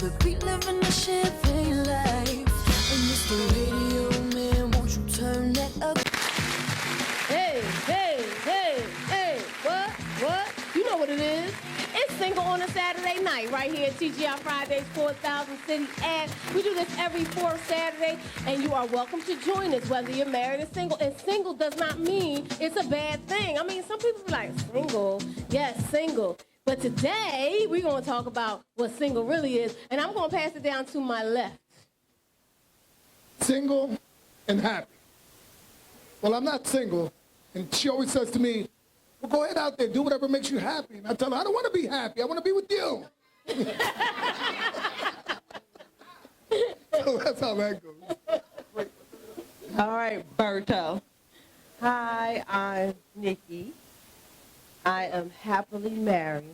could be living a champagne life. And Mr. Radio Man, won't you turn that up? Hey, what? You know what it is. It's Single on a Saturday night right here at TGI Fridays, 4000 City Ave. We do this every fourth Saturday, and you are welcome to join us, whether you're married or single. And single does not mean it's a bad thing. I mean, some people be like, single? Yes, single. But today, we're going to talk about what single really is, and I'm going to pass it down to my left. Single and happy. Well, I'm not single, and she always says to me, well, go ahead out there, do whatever makes you happy. And I tell her, I don't want to be happy. I want to be with you. So that's how that goes. All right, Berto. Hi, I'm Nikki. I am happily married,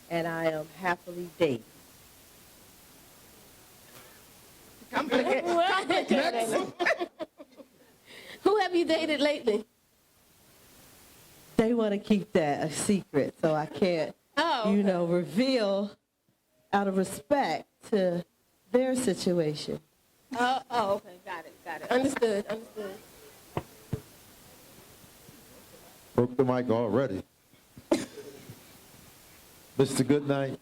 and I am happily dating. Who have you dated lately? They want to keep that a secret, so I can't, reveal out of respect to their situation. Oh, okay, got it. Understood. Broke the mic already. Mr. Goodnight,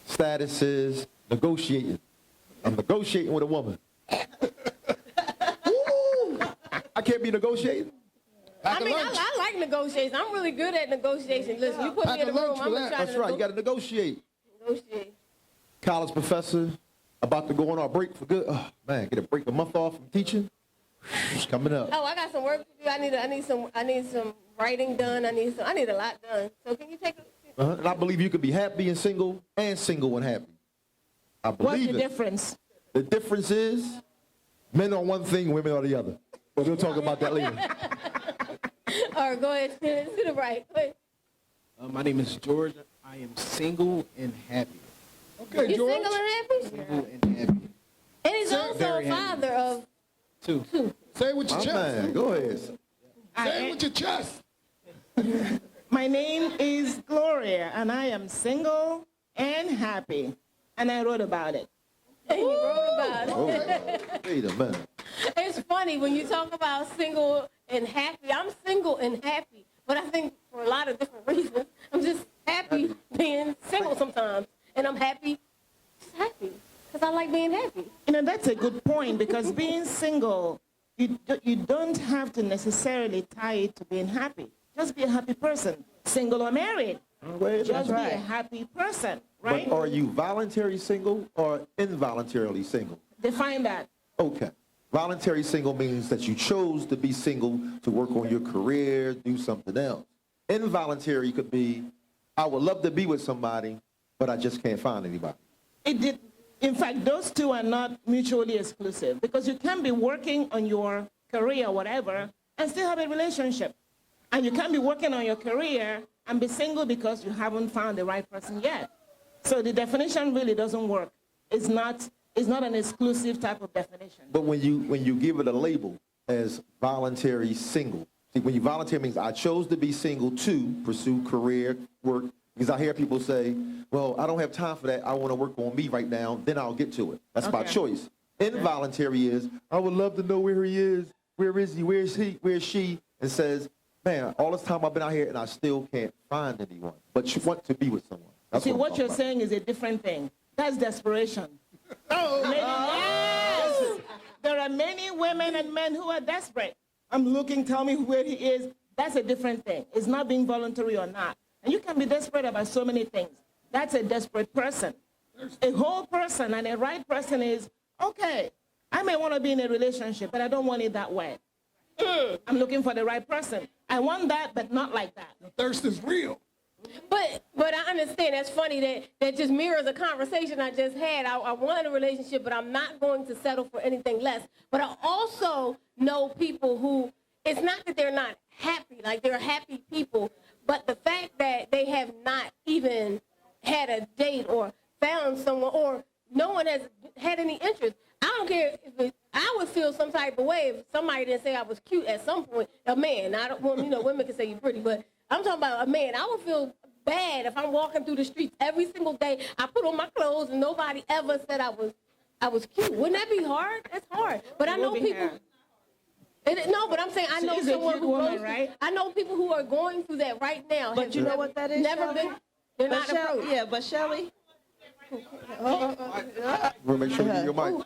status is negotiating. I'm negotiating with a woman. Woo! I can't be negotiating. I like negotiations. I'm really good at negotiation. Listen, you put me in the room, I'm going to try to That's right, you got to negotiate. negotiate. College professor, about to go on our break for good. Oh, man, get a break a month off from teaching. It's coming up. Oh, I got some work to do. I need some writing done. I need a lot done. So can you take a... And I believe you could be happy and single and happy. I believe What's the difference? The difference is men are one thing, women are the other. But we'll talk about that later. All right, go ahead. To the right. Go ahead. My name is George. I am single and happy. Okay, You George. single and happy? Single and happy. And he's also a father of Two. Say it with your My chest. man, go ahead. Say it with your chest. My name is Gloria, and I am single and happy. And I wrote about it. And you wrote about it. Oh, wait a minute. It's funny when you talk about single and happy. I'm single and happy, but I think for a lot of different reasons. I'm just happy being single sometimes, and I'm happy, just happy, because I like being happy. You know, that's a good point, because being single, you don't have to necessarily tie it to being happy. Just be a happy person, single or married. Just be a happy person, right? But are you voluntary single or involuntarily single? Define that. Okay. Voluntary single means that you chose to be single to work on your career, do something else. Involuntary could be, I would love to be with somebody, but I just can't find anybody. In fact, those two are not mutually exclusive, because you can be working on your career or whatever and still have a relationship. And you can be working on your career and be single because you haven't found the right person yet. So the definition really doesn't work. It's not an exclusive type of definition. But when you give it a label as voluntary single, see, when you voluntary means I chose to be single to pursue career, work, because I hear people say, well, I don't have time for that. I want to work on me right now. Then I'll get to it. That's my choice. Involuntary is, I would love to know where he is. Where is he? Where is he? Where is she? And says, man, all this time I've been out here and I still can't find anyone. But you want to be with someone. That's See, what you're about. saying is a different thing. That's desperation. Oh. Yes. There are many women and men who are desperate. I'm looking, tell me where he is. That's a different thing. It's not being voluntary or not. And you can be desperate about so many things. That's a desperate person. A whole person and a right person is, okay, I may want to be in a relationship, but I don't want it that way. I'm looking for the right person. I want that, but not like that. The thirst is real. But I understand. That's funny that just mirrors a conversation I just had. I want a relationship, but I'm not going to settle for anything less. But I also know people who, it's not that they're not happy, like they're happy people, but the fact that they have not even had a date or found someone, or no one has had any interest. I don't care if I would feel some type of way if somebody didn't say I was cute at some point. A man, I don't, well, women can say you're pretty, but I'm talking about a man. I would feel bad if I'm walking through the streets every single day. I put on my clothes and nobody ever said I was cute. Wouldn't that be hard? That's hard. But I know people. No, but I'm saying I know someone who goes. Right? I know people who are going through that right now. But you know what that is? Never been. They're not approached. Yeah, but Shelly. We'll make sure we get your mic.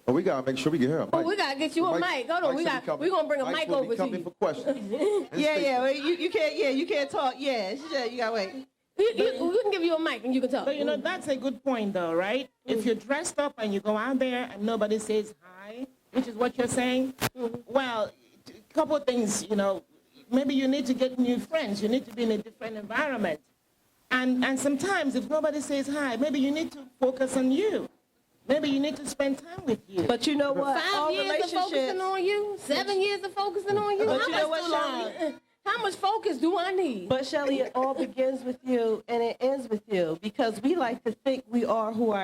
Oh, we gotta make sure we get her a mic. Oh, we gotta get you a mic. Hold on, we're gonna bring a mic over to you. For questions. Yeah. You can't. Yeah, you can't talk. Yeah, you gotta wait. We can give you a mic and you can talk. But you know, that's a good point, though, right? If you're dressed up and you go out there and nobody says hi, which is what you're saying, well, a couple of things, you know, maybe you need to get new friends. You need to be in a different environment. And sometimes if nobody says hi, maybe you need to focus on you. Maybe you need to spend time with you. But you know what? 5 years of focusing on you? 7 years of focusing on you? But you know what, Shelly? How much focus do I need? But Shelly, it all begins with you and it ends with you, because we like to think we are who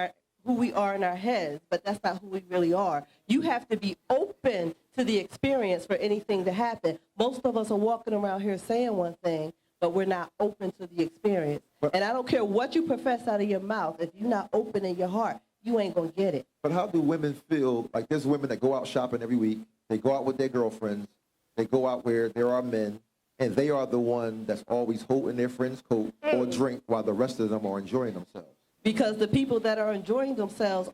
we are in our heads, but that's not who we really are. You have to be open to the experience for anything to happen. Most of us are walking around here saying one thing, but we're not open to the experience. And I don't care what you profess out of your mouth. If you're not open in your heart, you ain't going to get it. But how do women feel? Like, there's women that go out shopping every week. They go out with their girlfriends. They go out where there are men, and they are the one that's always holding their friend's coat or drink while the rest of them are enjoying themselves. Because the people that are enjoying themselves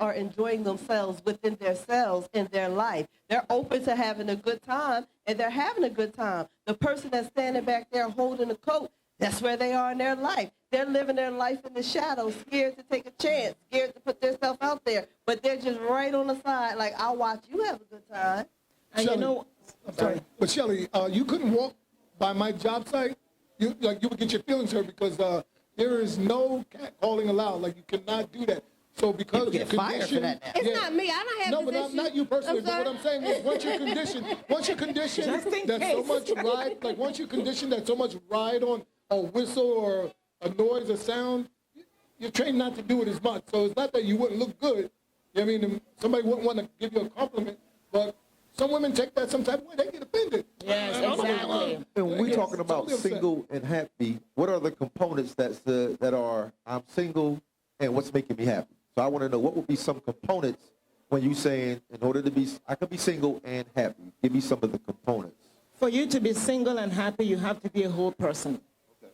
within themselves in their life. They're open to having a good time, and they're having a good time. The person that's standing back there holding the coat, that's where they are in their life. They're living their life in the shadows, scared to take a chance, scared to put themselves out there. But they're just right on the side, like, I'll watch you have a good time. And Shelley, you know, I'm sorry, but Shelly, you couldn't walk by my job site. You would get your feelings hurt because there is no catcalling allowed. Like, you cannot do that. So because you get fired for that now. It's not me. I don't have this issue. No, but not you personally. But what I'm saying is, once you're conditioned that so much ride, like once you're conditioned that so much ride on a whistle or a noise or sound, you're trained not to do it as much. So it's not that you wouldn't look good. You know what I mean? Somebody wouldn't want to give you a compliment, but some women take that some type of way. They get offended. Yes, exactly. And when we're talking about totally single and happy, what are the components that are I'm single and what's making me happy? So I want to know what would be some components when you're saying in order to be, I could be single and happy. Give me some of the components. For you to be single and happy, you have to be a whole person. Okay.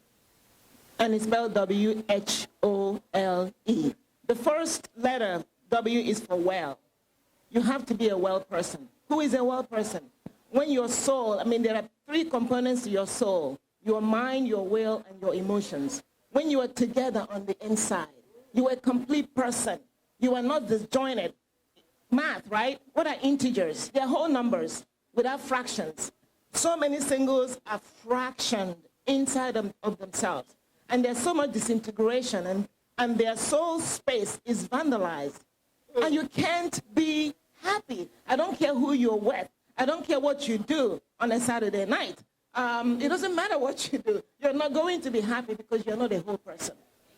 And it's spelled W-H-O-L-E. The first letter, W, is for well. You have to be a well person. Who is a well person? When your soul, there are 3 components to your soul: your mind, your will, and your emotions. When you are together on the inside, you are a complete person. You are not disjointed. Math, right? What are integers? They're whole numbers without fractions. So many singles are fractioned inside of themselves. And there's so much disintegration, and their soul space is vandalized. And you can't be happy. I don't care who you're with. I don't care what you do on a Saturday night. It doesn't matter what you do. You're not going to be happy because you're not a whole person.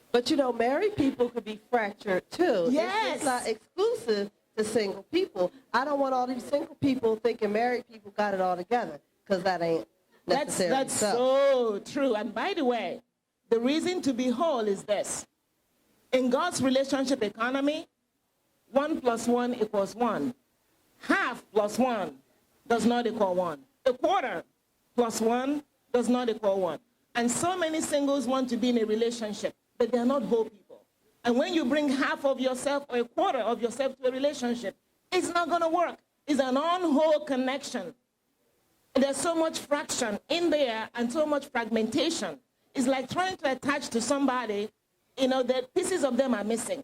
But, married people could be fractured, too. Yes. It's not exclusive to single people. I don't want all these single people thinking married people got it all together, because that ain't necessarily That's so true. And by the way, the reason to be whole is this. In God's relationship economy, 1 + 1 = 1. Half + 1 does not equal 1. A quarter + 1 does not equal 1. And so many singles want to be in a relationship, but they're not whole people. And when you bring half of yourself or a quarter of yourself to a relationship, it's not going to work. It's an unwhole connection. And there's so much fraction in there and so much fragmentation. It's like trying to attach to somebody, that pieces of them are missing.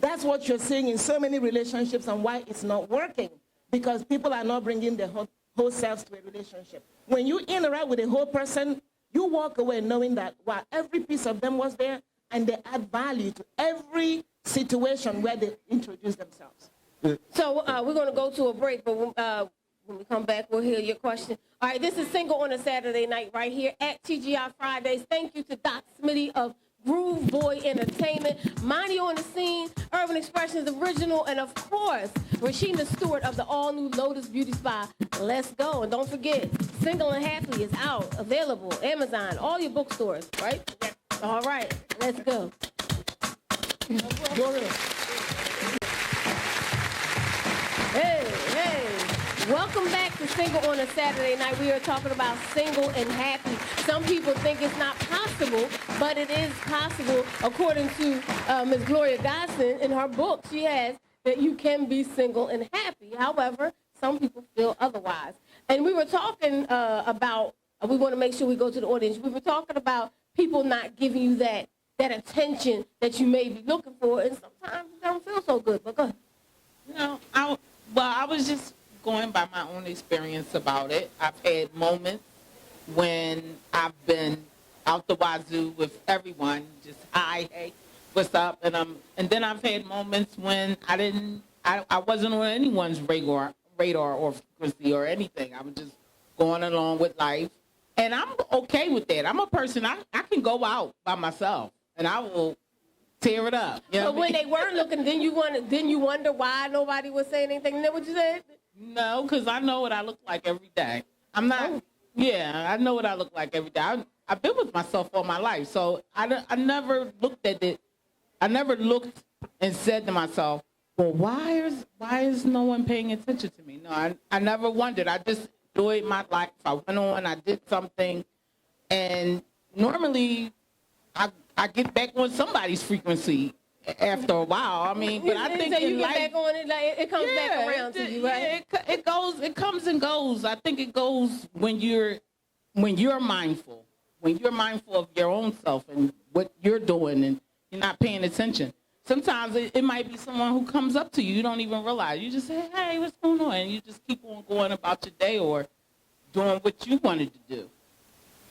That's what you're seeing in so many relationships and why it's not working, because people are not bringing their whole selves to a relationship. When you interact with a whole person, you walk away knowing that, every piece of them was there, and they add value to every situation where they introduce themselves. So we're going to go to a break, but when we come back, we'll hear your question. All right, this is Single on a Saturday Night right here at TGI Fridays. Thank you to Doc Smitty of Groove Boy Entertainment, Monty on the Scene, Urban Expressions Original, and of course, Rashina Stewart of the all-new Lotus Beauty Spa. Let's go. And don't forget, Single and Happy is out, available, Amazon, all your bookstores, right? All right, let's go. Gloria. Hey. Welcome back to Single on a Saturday Night. We are talking about single and happy. Some people think it's not possible, but it is possible. According to Ms. Gloria Godson, in her book, she has that you can be single and happy. However, some people feel otherwise. And we were talking about, we want to make sure we go to the audience. We were talking about people not giving you that attention that you may be looking for, and sometimes it don't feel so good. But go ahead. You know, I was just going by my own experience about it. I've had moments when I've been out the wazoo with everyone, just hi, hey, what's up, and then I've had moments when I wasn't on anyone's radar or frequency or anything. I was just going along with life, and I'm okay with that. I'm a person, I can go out by myself, and I will tear it up. You know but when they weren't looking, then you wonder why nobody was saying anything. Isn't that what you said? No, because I know what I look like every day. I'm not, yeah, I know what I look like every day. I've been with myself all my life, so I never looked at it. I never looked and said to myself, well, why is no one paying attention to me? No, I never wondered. I just enjoyed my life. I went on, I did something, and normally I get back on somebody's frequency after a while. I mean, but I think so you in get life, back on it, like it comes back around to you, right? Yeah, it comes and goes. I think it goes when you're mindful, when you're mindful of your own self and what you're doing, and you're not paying attention. Sometimes it might be someone who comes up to you, you don't even realize. You just say, hey, what's going on? And you just keep on going about your day or doing what you wanted to do.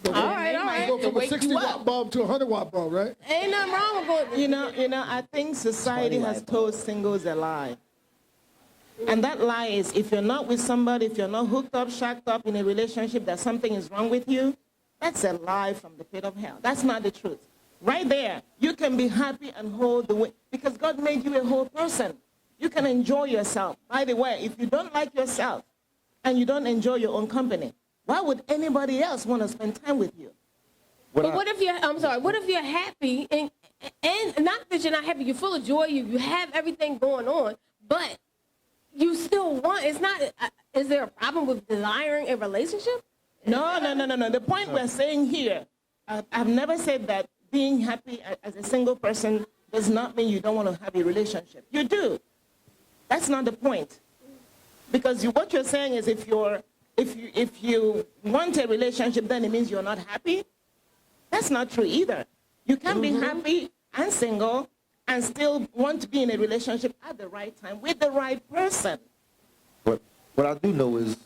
All right. You go from a 60-watt bulb to a 100-watt bulb, right? Ain't nothing wrong with going. You know, I think society has told singles a lie. And that lie is if you're not with somebody, if you're not hooked up, shacked up in a relationship, that something is wrong with you, that's a lie from the pit of hell. That's not the truth. Right there, you can be happy and whole the way, because God made you a whole person. You can enjoy yourself. By the way, if you don't like yourself and you don't enjoy your own company, why would anybody else want to spend time with you? But what if you're happy and not that you're not happy, you're full of joy, you have everything going on, but you still want, is there a problem with desiring a relationship? No. The point we're saying here, I've never said that being happy as a single person does not mean you don't want to have a relationship. You do. That's not the point. Because what you're saying is if you want a relationship, then it means you're not happy. That's not true either. You can be happy and single and still want to be in a relationship at the right time with the right person. What I do know is,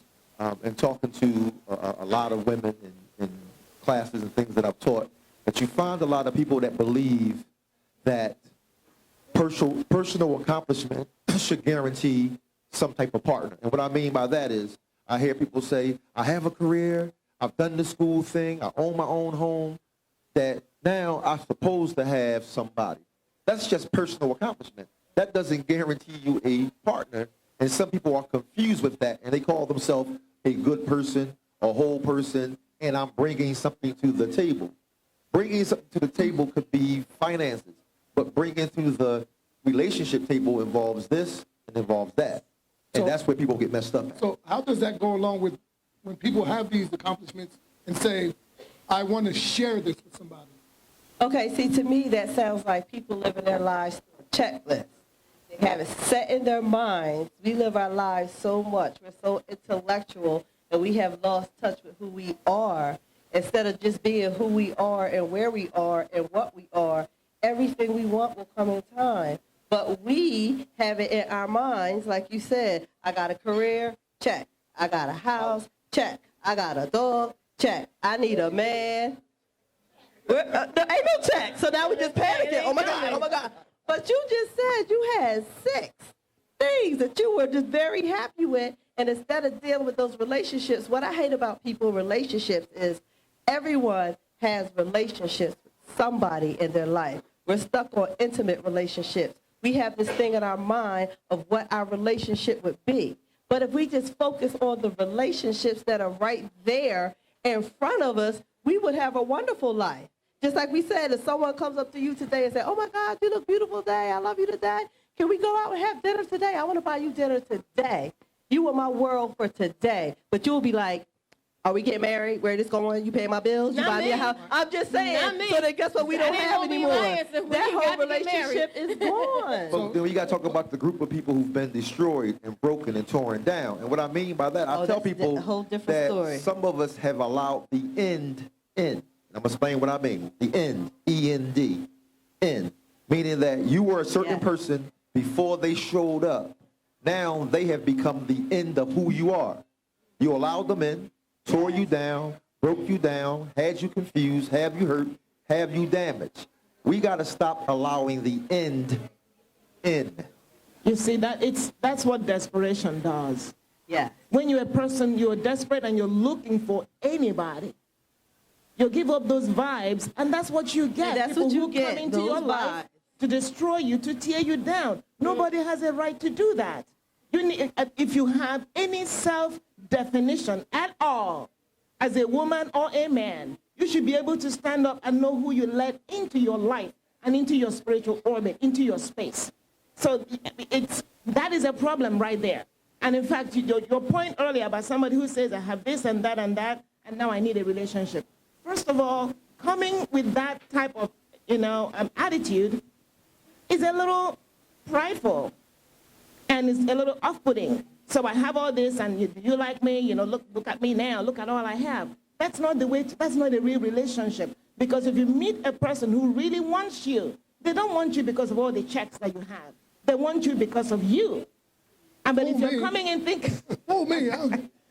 in talking to a lot of women in classes and things that I've taught, that you find a lot of people that believe that personal accomplishment should guarantee some type of partner. And what I mean by that is, I hear people say, I have a career, I've done the school thing, I own my own home, that now I'm supposed to have somebody. That's just personal accomplishment. That doesn't guarantee you a partner. And some people are confused with that, and they call themselves a good person, a whole person, and I'm bringing something to the table. Bringing something to the table could be finances, but bringing to the relationship table involves this and involves that. And that's where people get messed up at. So how does that go along with when people have these accomplishments and say, I want to share this with somebody? Okay, see, to me, that sounds like people living their lives through a checklist. They have it set in their minds. We live our lives so much. We're so intellectual that we have lost touch with who we are. Instead of just being who we are and where we are and what we are, everything we want will come in time. But we have it in our minds, like you said, I got a career, check. I got a house, check. I got a dog, check. I need a man. There ain't no check. So now we're just panicking. Oh, my God. But you just said you had 6 things that you were just very happy with. And instead of dealing with those relationships, what I hate about people in relationships is everyone has relationships with somebody in their life. We're stuck on intimate relationships. We have this thing in our mind of what our relationship would be. But if we just focus on the relationships that are right there in front of us, we would have a wonderful life. Just like we said, if someone comes up to you today and says, oh my God, you look beautiful today, I love you today. Can we go out and have dinner today? I want to buy you dinner today. You are my world for today. But you'll be like, are we getting married? Where this going? You pay my bills? You buy me a house? I'm just saying. So then guess what? We don't have anymore. That whole relationship is gone. So then we got to talk about the group of people who've been destroyed and broken and torn down. And what I mean by that, I tell people that some of us have allowed the end in. I'm going to explain what I mean. The end, E-N-D, end. Meaning that you were a certain person before they showed up. Now they have become the end of who you are. You allowed them in, tore you down, broke you down, had you confused, have you hurt, have you damaged. We got to stop allowing the end in. You see, that's what desperation does. Yeah. When you're a person, you're desperate and you're looking for anybody. You give up those vibes, and that's what you get. That's people what you who get, come into your life to destroy you, to tear you down. Nobody has a right to do that. You need, if you have any self-definition at all, as a woman or a man, you should be able to stand up and know who you let into your life and into your spiritual orbit, into your space. So that is a problem right there. And in fact, your point earlier about somebody who says, I have this and that, and now I need a relationship. First of all, coming with that type of, attitude is a little prideful and it's a little off-putting. So I have all this, and you like me, look at me now, look at all I have. That's not the way, that's not a real relationship. Because if you meet a person who really wants you, they don't want you because of all the checks that you have. They want you because of you. But if you're coming in thinking,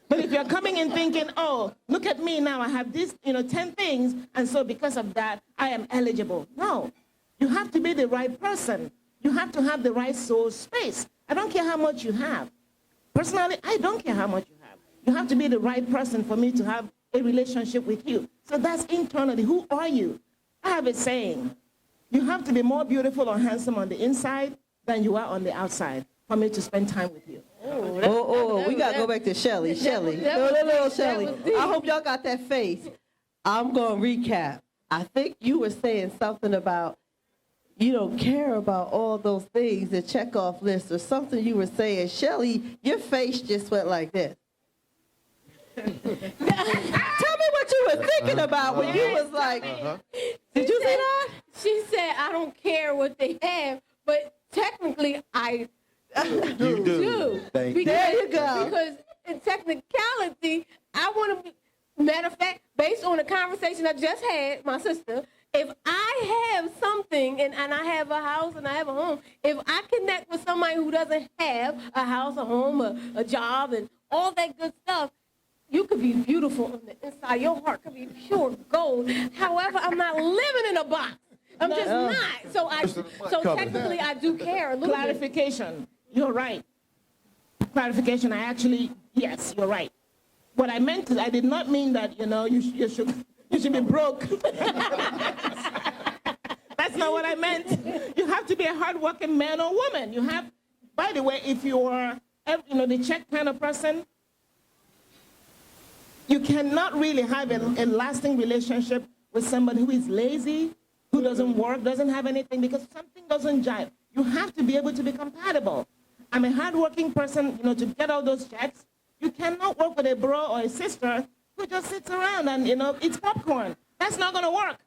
but if you're coming in thinking, oh, look at me now, I have this, 10 things, and so because of that, I am eligible. No, you have to be the right person. You have to have the right soul space. I don't care how much you have. Personally, I don't care how much you have. You have to be the right person for me to have a relationship with you. So that's internally. Who are you? I have a saying. You have to be more beautiful or handsome on the inside than you are on the outside for me to spend time with you. We got to go back to Shelly. Shelly. Shelly. I hope y'all got that face. I'm going to recap. I think you were saying something about you don't care about all those things, the checkoff list or something you were saying. Shelly, your face just went like this. Tell me what you were thinking about when you was like, did you say that? She said, I don't care what they have, but technically I You do. Thank you. There you go. Because in technicality, I want to be, matter of fact, based on the conversation I just had, my sister, if I have something and I have a house and I have a home, if I connect with somebody who doesn't have a house, a home, a job, and all that good stuff, you could be beautiful on the inside. Your heart could be pure gold. However, I'm not living in a box. I'm just not. So technically, I do care a little bit. Clarification. You're right. Clarification. Yes, you're right. What I meant is, I did not mean that, you should be broke. That's not what I meant. You have to be a hardworking man or woman. You have, by the way, if you are, the check kind of person, you cannot really have a lasting relationship with somebody who is lazy, who doesn't work, doesn't have anything, because something doesn't jive. You have to be able to be compatible. I'm a hardworking person, to get all those checks. You cannot work with a bro or a sister who just sits around and, eats popcorn. That's not going to work.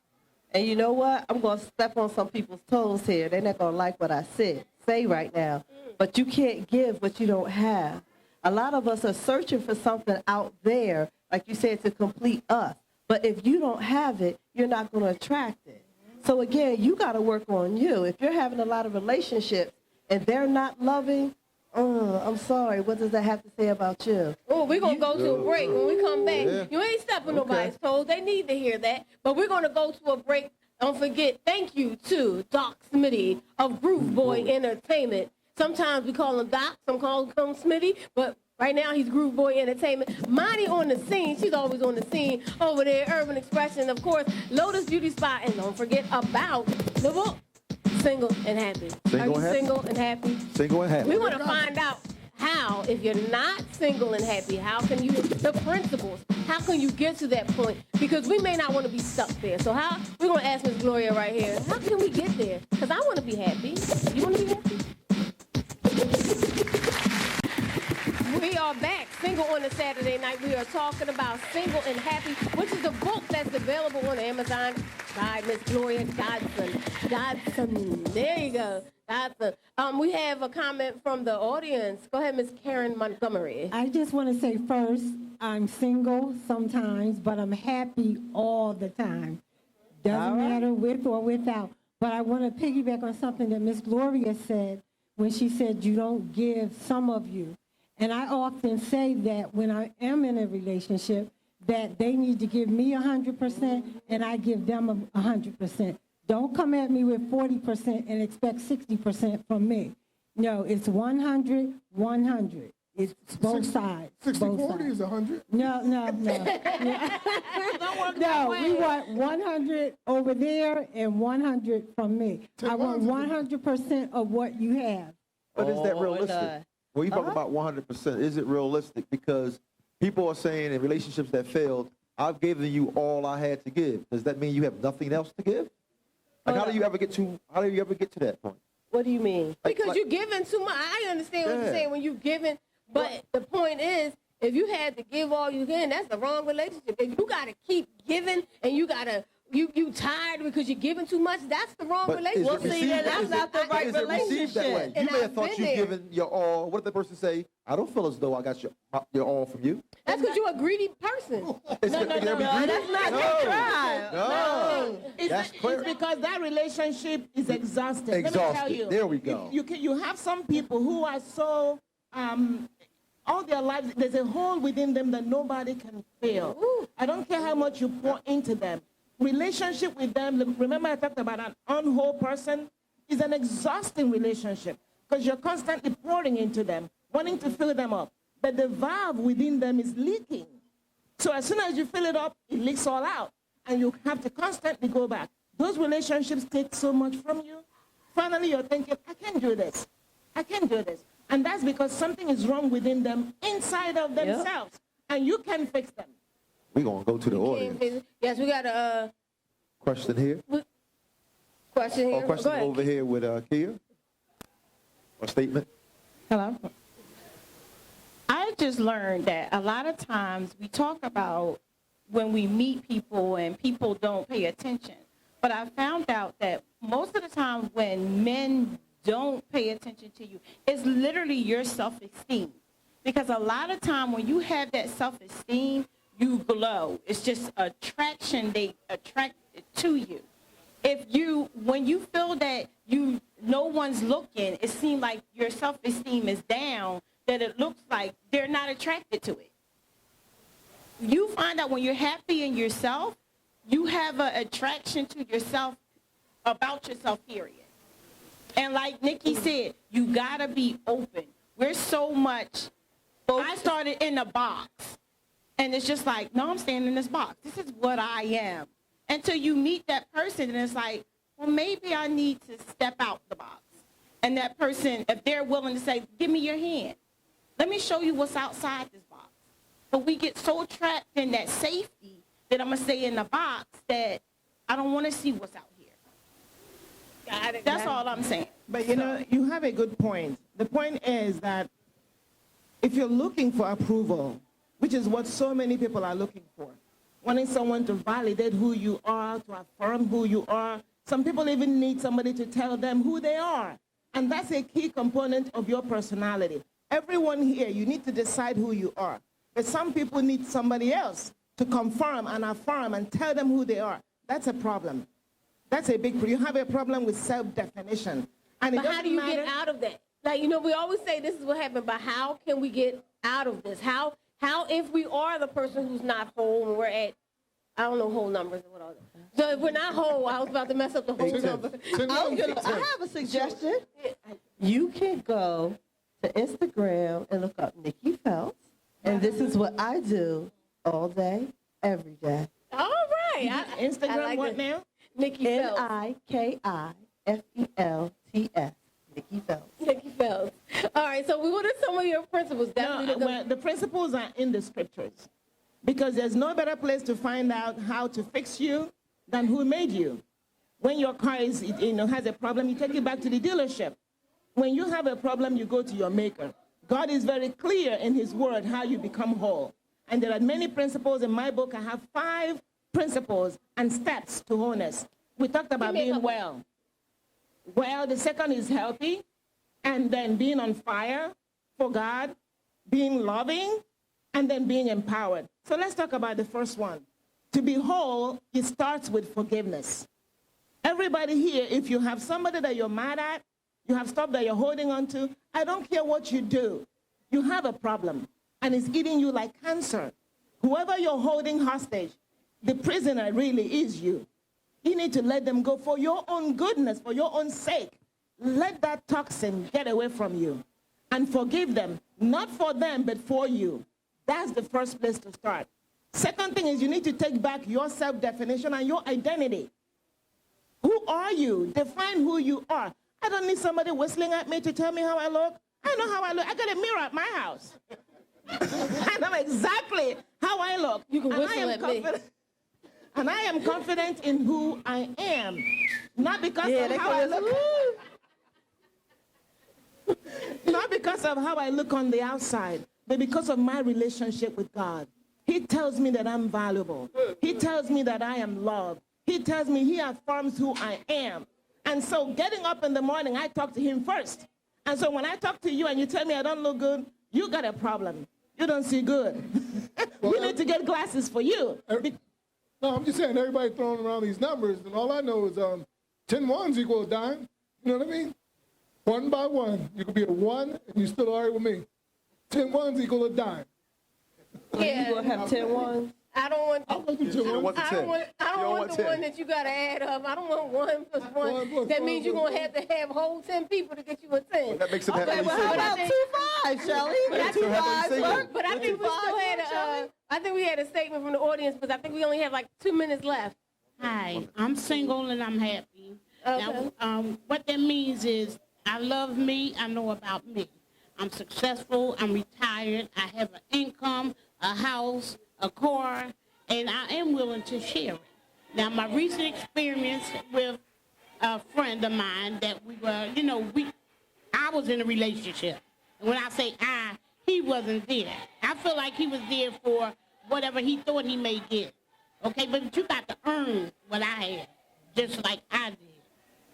And you know what? I'm going to step on some people's toes here. They're not going to like what I say right now. But you can't give what you don't have. A lot of us are searching for something out there, like you said, to complete us. But if you don't have it, you're not going to attract it. So again, you got to work on you. If you're having a lot of relationships and they're not loving, I'm sorry, what does that have to say about you? Oh, we're going to go to a break. When we come back, you ain't stepping nobody's toes. They need to hear that. But we're going to go to a break. Don't forget, thank you to Doc Smitty of Groove Boy Entertainment. Sometimes we call him Doc, some call him Smitty, but Right now, he's Groove Boy Entertainment. Monty on the scene. She's always on the scene over there. Urban Expression, of course. Lotus Beauty Spot. And don't forget about the book, Single and Happy. Are you single and happy? Single and happy. We want to find out how, if you're not single and happy, how can you, the principles, how can you get to that point? Because we may not want to be stuck there. So we're going to ask Miss Gloria right here, how can we get there? Because I want to be happy. You want to be happy? We are back, Single on a Saturday Night. We are talking about Single and Happy, which is a book that's available on Amazon by Miss Gloria Godson. There you go. Godson. We have a comment from the audience. Go ahead, Miss Karen Montgomery. I just want to say first, I'm single sometimes, but I'm happy all the time. Doesn't matter with or without. But I want to piggyback on something that Miss Gloria said when she said you don't give some of you. And I often say that when I am in a relationship, that they need to give me 100% and I give them 100%. Don't come at me with 40% and expect 60% from me. No, it's 100, 100. It's both sides. 60-40 is 100. No. No, we want 100 over there and 100 from me. I want 100% of what you have. But is that realistic? When you talk about 100%, is it realistic? Because people are saying in relationships that failed, I've given you all I had to give. Does that mean you have nothing else to give? Like, how do you ever get to that point? What do you mean? Because you're giving too much. I understand what you're saying when you're giving, but the point is, if you had to give all you can, that's the wrong relationship. If you got to keep giving and you tired because you're giving too much, that's the wrong relationship. Well, see, that's not the right relationship. That way? You may have thought you've given your all. What did the person say? I don't feel as though I got your all from you. That's because you're a greedy person. No, that's not the trial. No. It's because that relationship is exhausting. Let me tell you. There we go. You have some people who are so, all their lives, there's a hole within them that nobody can fill. I don't care how much you pour into them. Relationship with them, remember I talked about an unwhole person, is an exhausting relationship because you're constantly pouring into them, wanting to fill them up. But the valve within them is leaking. So as soon as you fill it up, it leaks all out. And you have to constantly go back. Those relationships take so much from you. Finally, you're thinking, I can't do this. I can't do this. And that's because something is wrong within them, inside of themselves. And you can fix them. We're going to go to the audience. Yes, we got a question here. Question here. Question over here with Kia. A statement. Hello. I just learned that a lot of times we talk about when we meet people and people don't pay attention. But I found out that most of the time when men don't pay attention to you, it's literally your self-esteem. Because a lot of time when you have that self-esteem, you glow. It's just attraction. They attract to you. When you feel that no one's looking, it seems like your self-esteem is down, that it looks like they're not attracted to it. You find out when you're happy in yourself, you have an attraction to yourself, about yourself, period. And like Nikki said, you gotta be open. We're so much, I started in a box. And it's just like, no, I'm staying in this box. This is what I am. Until you meet that person, and it's like, well, maybe I need to step out the box. And that person, if they're willing to say, give me your hand. Let me show you what's outside this box. But we get so trapped in that safety that I'm going to stay in the box that I don't want to see what's out here. Got it. That's all I'm saying. But, you have a good point. The point is that if you're looking for approval, which is what so many people are looking for, wanting someone to validate who you are, to affirm who you are. Some people even need somebody to tell them who they are. And that's a key component of your personality. Everyone here, you need to decide who you are. But some people need somebody else to confirm and affirm and tell them who they are. That's a problem. That's a big problem. You have a problem with self-definition. But how do you get out of that? Like, we always say this is what happened, but how can we get out of this? How if we are the person who's not whole and we're at, I don't know whole numbers and what all that. So if we're not whole, I was about to mess up the whole number. I have a suggestion. You can go to Instagram and look up Nikki Phelps. And this is what I do all day, every day. All right. Instagram, I like what it. now? Nikki Phelps. Nikiffelts. Nikki Phelps. Nikki Phelps. All right, so what are some of your principles? No, the principles are in the scriptures. Because there's no better place to find out how to fix you than who made you. When your car has a problem, you take it back to the dealership. When you have a problem, you go to your maker. God is very clear in his word how you become whole. And there are many principles in my book. I have 5 principles and steps to wholeness. We talked about being well. Well, the second is healthy, and then being on fire for God, being loving, and then being empowered. So let's talk about the first one. To be whole, it starts with forgiveness. Everybody here, if you have somebody that you're mad at, you have stuff that you're holding on to, I don't care what you do. You have a problem, and it's eating you like cancer. Whoever you're holding hostage, the prisoner really is you. You need to let them go for your own goodness, for your own sake. Let that toxin get away from you and forgive them, not for them, but for you. That's the first place to start. Second thing is you need to take back your self-definition and your identity. Who are you? Define who you are. I don't need somebody whistling at me to tell me how I look. I know how I look. I got a mirror at my house. I know exactly how I look. You can whistle at me. And I am confident in who I am. Not because of how I look. Not because of how I look on the outside, but because of my relationship with God. He tells me that I'm valuable. He tells me that I am loved. He tells me he affirms who I am. And so getting up in the morning, I talk to him first. And so when I talk to you and you tell me I don't look good, you got a problem. You don't see good. We need to get glasses for you. No, I'm just saying, everybody throwing around these numbers, and all I know is 10 ones equal a dime. You know what I mean? 1 by 1. You could be a 1, and you still all right with me. 10 ones equal a dime. Yeah. You going to have 10 ones? I don't want I'll do 10 ones. I don't want the one that you got to add up. I don't want 1 plus 1. That means you're going to have whole 10 people to get you a 10. Well, that makes it Okay, happily well, how single. about 2 5, Shelley? But I 2 think- 5 work. But I think we still had we had a statement from the audience, because I think we only have like 2 minutes left. Hi, I'm single and I'm happy. Okay. Now, what that means is I love me, I know about me. I'm successful, I'm retired, I have an income, a house, a car, and I am willing to share it. Now, my recent experience with a friend of mine that we were, I was in a relationship. And when I say I, he wasn't there. I feel like he was there for whatever he thought he may get. Okay, but you got to earn what I had, just like I did.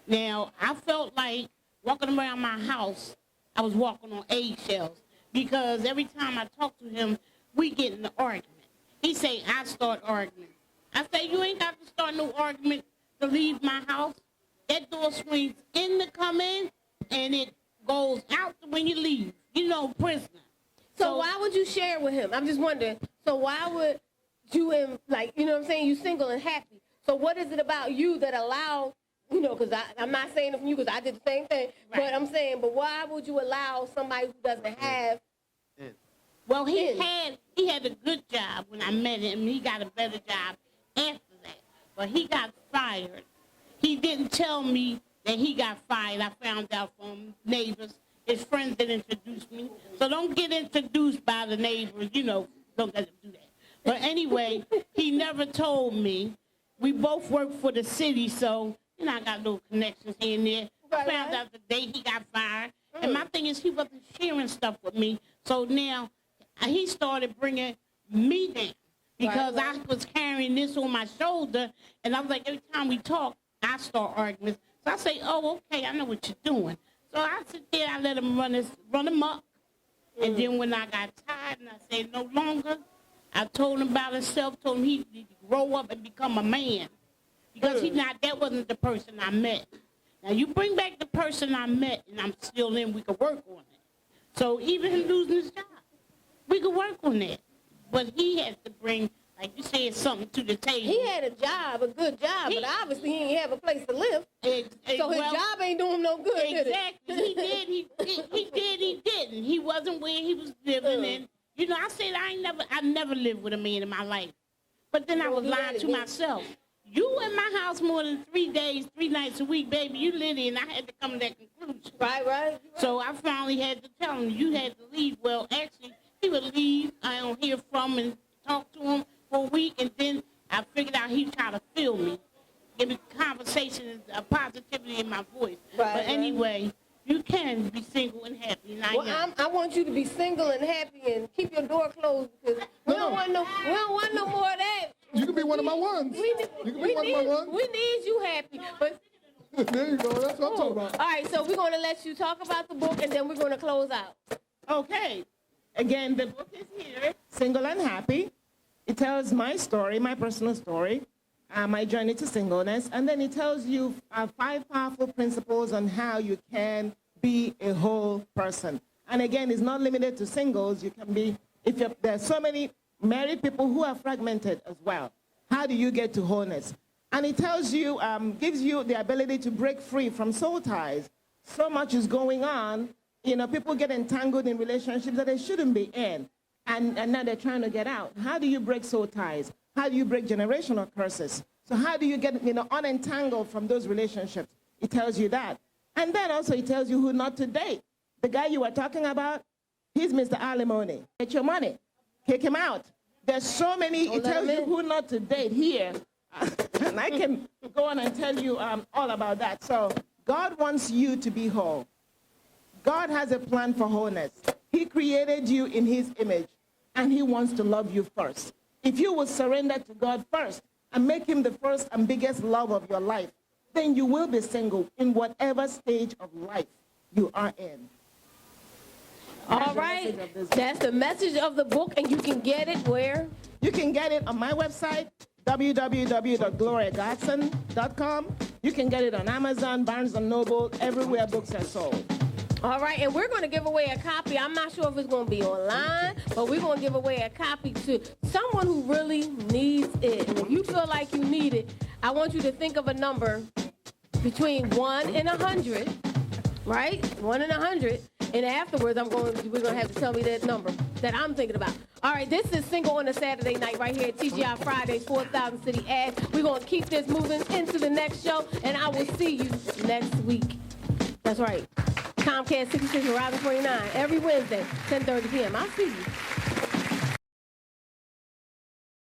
Now, I felt like walking around my house, I was walking on eggshells, because every time I talk to him, we get in an argument. He say, I start arguing. I say, you ain't got to start no argument to leave my house. That door swings in to come in, and it goes out when you leave. Prisoner. So why would you share with him? I'm just wondering. So why would you, you know what I'm saying, you single and happy. So what is it about you that allowed, because I'm not saying it from you, because I did the same thing, Right. but I'm saying, but why would you allow somebody who doesn't have? Well, he had a good job when I met him. He got a better job after that. But he got fired. He didn't tell me that he got fired. I found out from neighbors, his friends that introduced me. So don't get introduced by the neighbors, don't let them do that. But anyway, he never told me. We both work for the city, so, I got little connections here and there. I found out the day he got fired. And my thing is, he wasn't sharing stuff with me. So now he started bringing me down, because I was carrying this on my shoulder. And I was like, every time we talk, I start arguments. So I say, oh, okay, I know what you're doing. So I sit there, I let him run him up. And then when I got tired and I said no longer, I told him about himself, told him he needed to grow up and become a man. Because that wasn't the person I met. Now, you bring back the person I met, and I'm still in, we could work on it. So even him losing his job, we could work on that. But he has to bring, like you said, something to the table. He had a job, a good job, but obviously he didn't have a place to live. So his job ain't doing him no good, exactly. He did, he didn't. didn't. He wasn't where he was living. And, you know, I said I never lived with a man in my life. But then I was lying to myself. You in my house more than 3 days, 3 nights a week, baby. You live in. I had to come to that conclusion. Right. So I finally had to tell him, you had to leave. Well, actually, he would leave. I don't hear from him and talk to him for a week. And then I figured out he tried to fill me. Give me conversation and positivity in my voice. But anyway, you can be single and happy. Well, I want you to be single and happy and keep your door closed because we don't want no more of that. You can be one of my ones. You can be one of my ones. We need you happy. But there you go. That's what I'm talking about. All right, so we're going to let you talk about the book, and then we're going to close out. Okay. Again, the book is here, Single and Happy. It tells my story, my personal story, my journey to singleness, and then it tells you 5 powerful principles on how you can be a whole person. And again, it's not limited to singles. You can be, there's so many married people who are fragmented as well. How do you get to wholeness? And it tells you, gives you the ability to break free from soul ties. So much is going on. You know, people get entangled in relationships that they shouldn't be in. And now they're trying to get out. How do you break soul ties? How do you break generational curses? So how do you get, unentangled from those relationships? It tells you that. And then also it tells you who not to date. The guy you were talking about, he's Mr. Alimony. Get your money. Kick him out. There's so many, it tells you who not to date here. And I can go on and tell you all about that. So God wants you to be whole. God has a plan for wholeness. He created you in his image, and he wants to love you first. If you will surrender to God first and make him the first and biggest love of your life, then you will be single in whatever stage of life you are in. All right. That's the message of the book, and you can get it where? You can get it on my website, www.gloriagodson.com. You can get it on Amazon, Barnes & Noble, everywhere books are sold. All right, and we're going to give away a copy. I'm not sure if it's going to be online, but we're going to give away a copy to someone who really needs it. And if you feel like you need it, I want you to think of a number between 1 and 100, right? 1 and 100. And afterwards, we're going to have to tell me that number that I'm thinking about. All right, this is Single on a Saturday Night right here at TGI Fridays, 4000 City Ad. We're going to keep this moving into the next show, and I will see you next week. That's right. Comcast 66 Horizon 49 every Wednesday, 10:30 p.m. I'll see you.